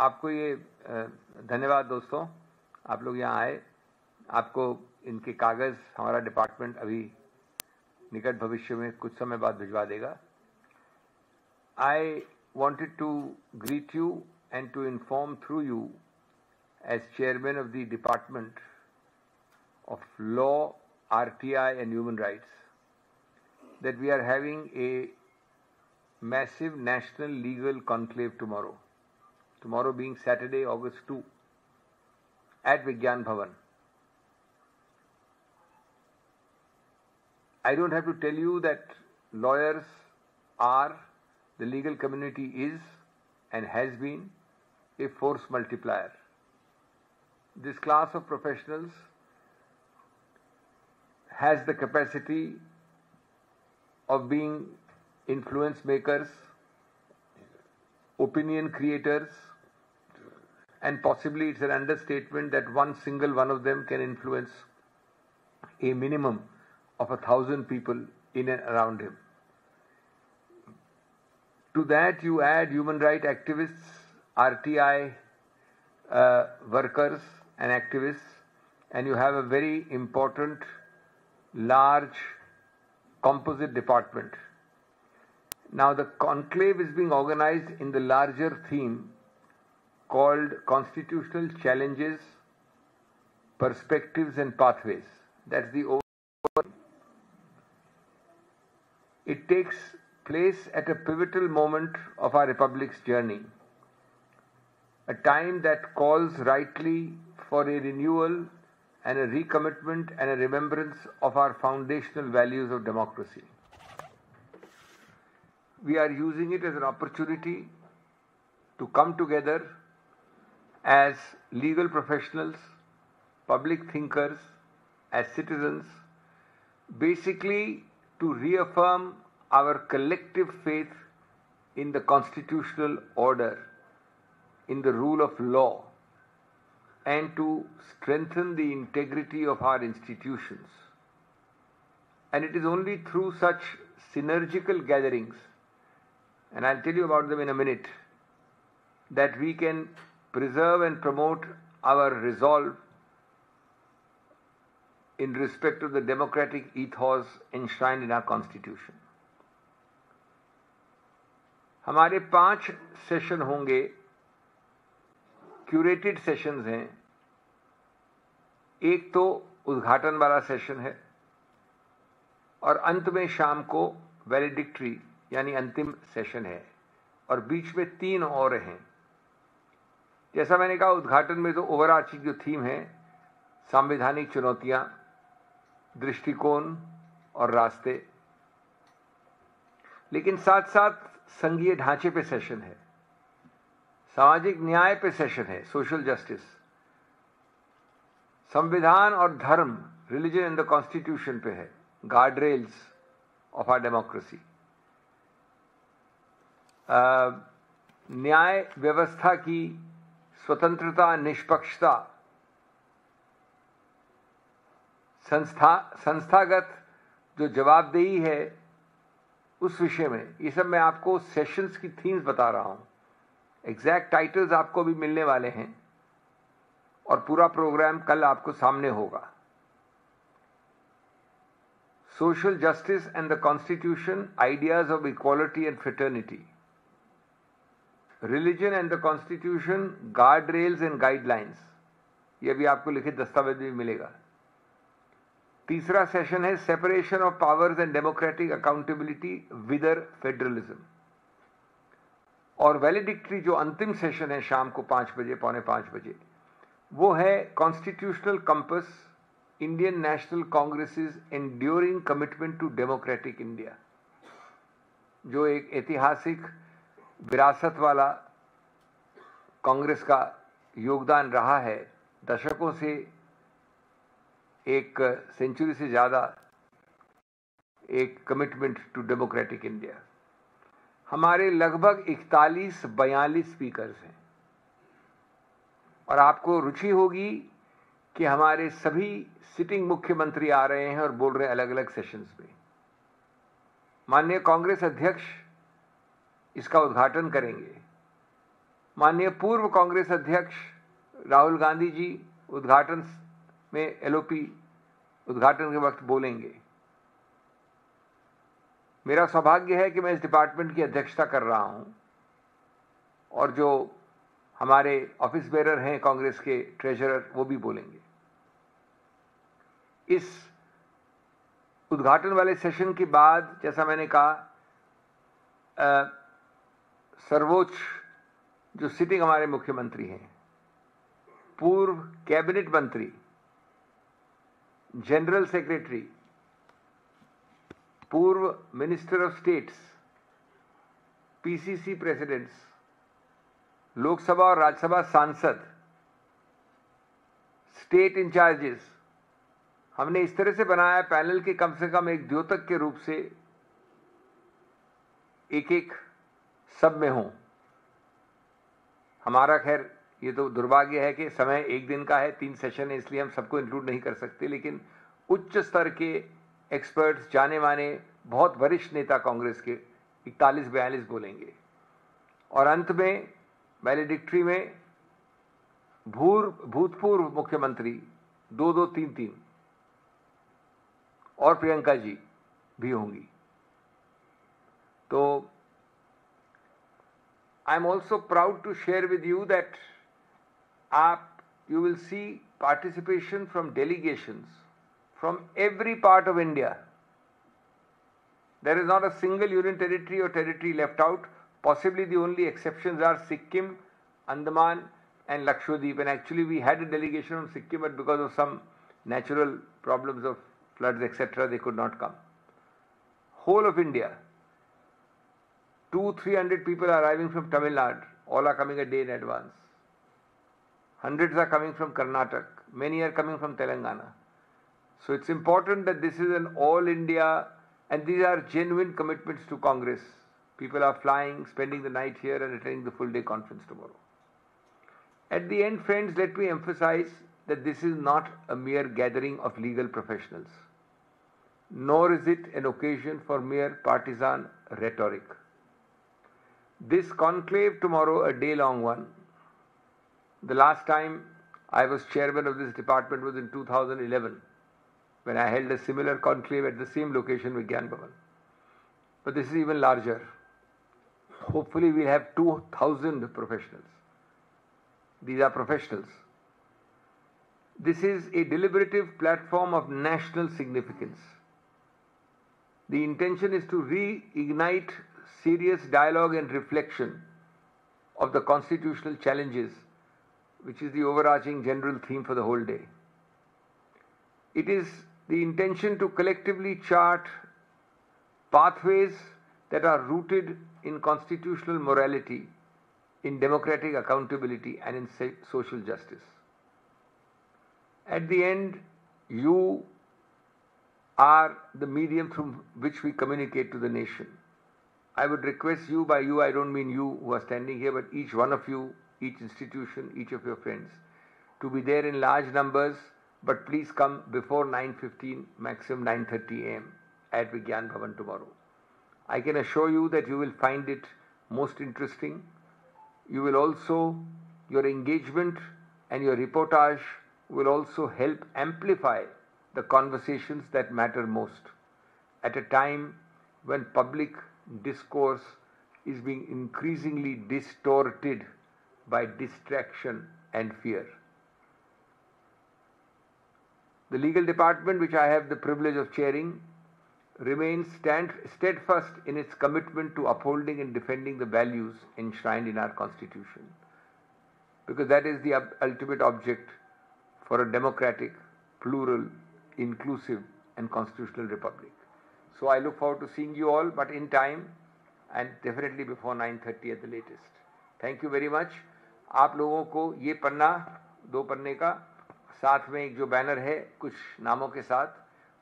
आपको ये धन्यवाद दोस्तों, आप लोग यहाँ आए। आपको इनके कागज हमारा डिपार्टमेंट अभी निकट भविष्य में कुछ समय बाद भिजवा देगा। I wanted to greet you and to inform through you as chairman of the Department of Law, RTI and Human Rights that we are having a massive national legal conclave tomorrow being Saturday, August 2 at Vigyan Bhavan. I don't have to tell you that lawyers are, the legal community is and has been a force multiplier. This class of professionals has the capacity of being influence makers, opinion creators, and possibly it's an understatement that one single one of them can influence a minimum of 1,000 people in and around him. To that you add human rights activists, RTI workers and activists, and you have a very important, large, composite department. Now the conclave is being organized in the larger theme called Constitutional Challenges, Perspectives and Pathways. That's the overall. It takes place at a pivotal moment of our Republic's journey, a time that calls rightly for a renewal and a recommitment and a remembrance of our foundational values of democracy. We are using it as an opportunity to come together as legal professionals, public thinkers, as citizens, basically to reaffirm our collective faith in the constitutional order, in the rule of law, and to strengthen the integrity of our institutions. And it is only through such synergical gatherings, and I'll tell you about them in a minute, that we can preserve and promote our resolve in respect of the democratic ethos enshrined in our Constitution. हमारे 5 session होंगे, curated sessions हैं। एक तो उद्घाटन वाला session है और अंत में शाम को वैलिडिक्टरी यानी अंतिम सेशन है, और बीच में 3 और हैं। जैसा मैंने कहा, उद्घाटन में तो ओवरआर्चिंग जो थीम है, संवैधानिक चुनौतियां, दृष्टिकोण और रास्ते, लेकिन साथ साथ संघीय ढांचे पे सेशन है, सामाजिक न्याय पे सेशन है, सोशल जस्टिस, संविधान और धर्म, रिलीजन एंड द कॉन्स्टिट्यूशन पे है, guard rails of our democracy, न्याय व्यवस्था की स्वतंत्रता, निष्पक्षता, संस्थागत जो जवाबदेही है उस विषय में। ये सब मैं आपको सेशंस की थीम्स बता रहा हूं। एग्जैक्ट टाइटल्स आपको भी मिलने वाले हैं और पूरा प्रोग्राम कल आपको सामने होगा। Social justice and the constitution, ideas of equality and fraternity, religion and the constitution, guard rails and guidelines, यह भी आपको लिखित दस्तावेज में मिलेगा। तीसरा सेशन है separation of powers and democratic accountability whether federalism, और वैलिडिक्टरी जो अंतिम सेशन है शाम को 5 बजे, पौने 5 बजे, वो है constitutional compass, Indian National Congress's enduring commitment to democratic India, जो एक ऐतिहासिक विरासत वाला कांग्रेस का योगदान रहा है, दशकों से, एक सेंचुरी से ज्यादा एक कमिटमेंट टू डेमोक्रेटिक इंडिया। हमारे लगभग 41-42 स्पीकर्स हैं, और आपको रुचि होगी कि हमारे सभी सिटिंग मुख्यमंत्री आ रहे हैं और बोल रहे हैं अलग अलग सेशंस में। माननीय कांग्रेस अध्यक्ष इसका उद्घाटन करेंगे, माननीय पूर्व कांग्रेस अध्यक्ष राहुल गांधी जी उद्घाटन में एलओपी उद्घाटन के वक्त बोलेंगे। मेरा सौभाग्य है कि मैं इस डिपार्टमेंट की अध्यक्षता कर रहा हूं और जो हमारे ऑफिस बेरर हैं कांग्रेस के ट्रेजरर वो भी बोलेंगे। इस उद्घाटन वाले सेशन के बाद जैसा मैंने कहा सर्वोच्च जो सिटिंग हमारे मुख्यमंत्री हैं, पूर्व कैबिनेट मंत्री, जनरल सेक्रेटरी, पूर्व minister of states, PCC presidents, Lok Sabha और राज्यसभा सांसद, स्टेट इंचार्जेस, हमने इस तरह से बनाया पैनल के कम से कम एक द्योतक के रूप से एक सब में हों। हमारा खैर ये तो दुर्भाग्य है कि समय एक दिन का है, 3 सेशन है, इसलिए हम सबको इंक्लूड नहीं कर सकते, लेकिन उच्च स्तर के एक्सपर्ट्स, जाने माने बहुत वरिष्ठ नेता कांग्रेस के 41-42 बोलेंगे और अंत में वैलिडिक्ट्री में भूतपूर्व मुख्यमंत्री 2-2, 3-3 और प्रियंका जी भी होंगी। तो I am also proud to share with you that you will see participation from delegations from every part of India. There is not a single union territory or territory left out. Possibly the only exceptions are Sikkim, Andaman and Lakshadweep. And actually we had a delegation from Sikkim, but because of some natural problems of floods, etc., they could not come. Whole of India. 200-300 people are arriving from Tamil Nadu. All are coming a day in advance. Hundreds are coming from Karnataka. Many are coming from Telangana. So it's important that this is an all India, and these are genuine commitments to Congress. People are flying, spending the night here and attending the full day conference tomorrow. At the end, friends, let me emphasize that this is not a mere gathering of legal professionals, nor is it an occasion for mere partisan rhetoric. This conclave tomorrow, a day-long one. The last time I was chairman of this department was in 2011, when I held a similar conclave at the same location with Gyan Bhavan. But this is even larger. Hopefully we'll have 2,000 professionals. These are professionals. This is a deliberative platform of national significance. The intention is to reignite serious dialogue and reflection of the constitutional challenges, which is the overarching general theme for the whole day. It is the intention to collectively chart pathways that are rooted in constitutional morality, in democratic accountability and in social justice. At the end, you are the medium through which we communicate to the nation. I would request you, by you I don't mean you who are standing here, but each one of you, each institution, each of your friends, to be there in large numbers, but please come before 9:15, maximum 9:30 a.m. at Vigyan Bhavan tomorrow. I can assure you that you will find it most interesting. You will also, your engagement and your reportage will also help amplify the conversations that matter most at a time when public discourse is being increasingly distorted by distraction and fear. The legal department, which I have the privilege of chairing, remains steadfast in its commitment to upholding and defending the values enshrined in our Constitution, because that is the ultimate object for a democratic, plural, inclusive and constitutional republic. So I look forward to seeing you all, but in time and definitely before 9:30 at the latest. Thank you very much. आप लोगों को ये पन्ना, 2 पन्ने का, साथ में एक जो बैनर है कुछ नामों के साथ,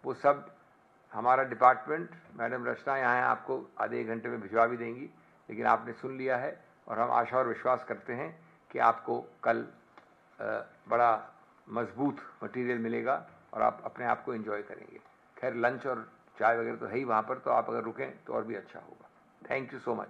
वो सब हमारा डिपार्टमेंट, मैडम रचना यहाँ हैं, आपको आधे 1 घंटे में भिजवा भी देंगी, लेकिन आपने सुन लिया है और हम आशा और विश्वास करते हैं कि आपको कल बड़ा मजबूत मटेरियल मिलेगा और आप अपने आप को एंजॉय करेंगे. खैर लंच और चाय वगैरह तो है ही वहाँ पर, तो आप अगर रुकें तो और भी अच्छा होगा. Thank you so much.